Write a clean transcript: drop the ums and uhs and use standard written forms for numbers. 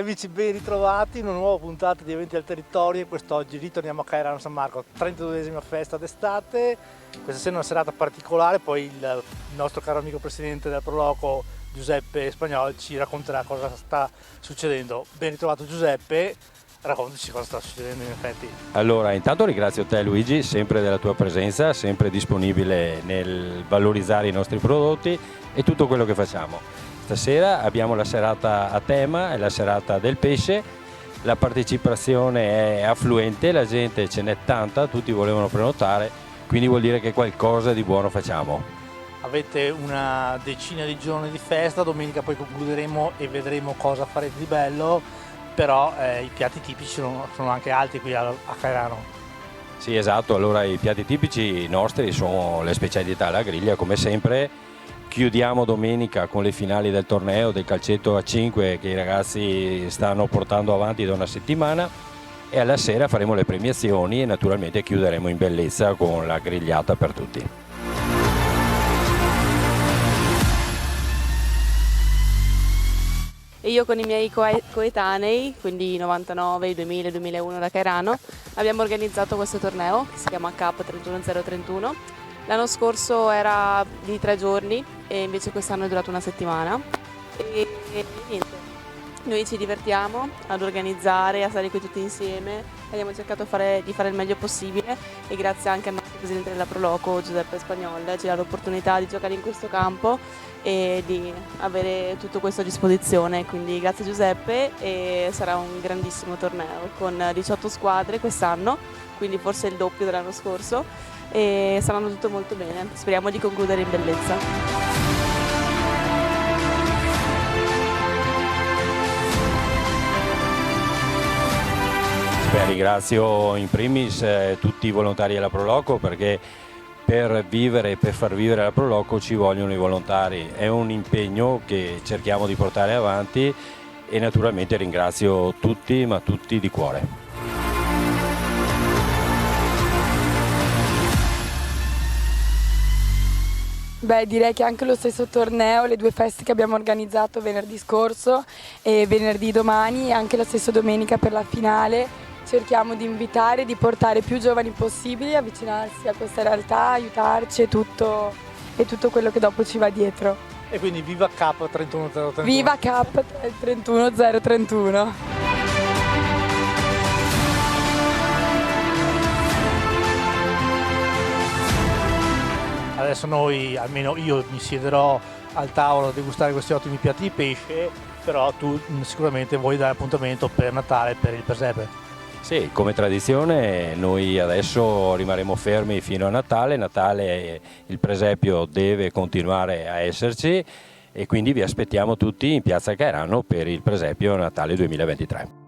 Cari amici, ben ritrovati in una nuova puntata di Eventi al Territorio. Quest'oggi ritorniamo a Cairano San Marco, 32esima festa d'estate. Questa sera è una serata particolare, poi il nostro caro amico presidente del Proloco Giuseppe Spagnol ci racconterà cosa sta succedendo. Ben ritrovato Giuseppe, raccontaci cosa sta succedendo in effetti. Allora, intanto ringrazio te Luigi, sempre della tua presenza, sempre disponibile nel valorizzare i nostri prodotti e tutto quello che facciamo. Stasera abbiamo la serata a tema, è la serata del pesce, la partecipazione è affluente, la gente ce n'è tanta, tutti volevano prenotare, quindi vuol dire che qualcosa di buono facciamo. Avete una decina di giorni di festa, domenica poi concluderemo e vedremo cosa farete di bello, però i piatti tipici sono anche altri qui a Cairano. Sì, esatto, allora i piatti tipici nostri sono le specialità alla griglia, come sempre. Chiudiamo domenica con le finali del torneo del calcetto a 5 che i ragazzi stanno portando avanti da una settimana e alla sera faremo le premiazioni e naturalmente chiuderemo in bellezza con la grigliata per tutti. E io con i miei coetanei, quindi 99, 2000, 2001 da Cairano, abbiamo organizzato questo torneo che si chiama Cup 31031. L'anno scorso era di 3 giorni e invece quest'anno è durato una settimana. E niente, noi ci divertiamo ad organizzare, a stare qui tutti insieme. Abbiamo cercato di fare il meglio possibile e grazie anche al nostro presidente della Proloco, Giuseppe Spagnol, ci dà l'opportunità di giocare in questo campo e di avere tutto questo a disposizione. Quindi grazie Giuseppe, e sarà un grandissimo torneo con 18 squadre quest'anno, quindi forse il doppio dell'anno scorso, e saranno tutto molto bene. Speriamo di concludere in bellezza. Ringrazio in primis tutti i volontari della Proloco perché per vivere e per far vivere la Proloco ci vogliono i volontari. È un impegno che cerchiamo di portare avanti e naturalmente ringrazio tutti, ma tutti di cuore. Beh, direi che anche lo stesso torneo, le due feste che abbiamo organizzato venerdì scorso e venerdì domani, e anche la stessa domenica per la finale, cerchiamo di invitare, di portare più giovani possibili, avvicinarsi a questa realtà, aiutarci e tutto quello che dopo ci va dietro. E quindi viva Cup 31031! Viva Cup 31031! Adesso noi, almeno io, mi siederò al tavolo a degustare questi ottimi piatti di pesce, però tu sicuramente vuoi dare appuntamento per Natale, per il presepe. Sì, come tradizione noi adesso rimarremo fermi fino a Natale. Natale il presepio deve continuare a esserci e quindi vi aspettiamo tutti in piazza Cairano per il presepio Natale 2023.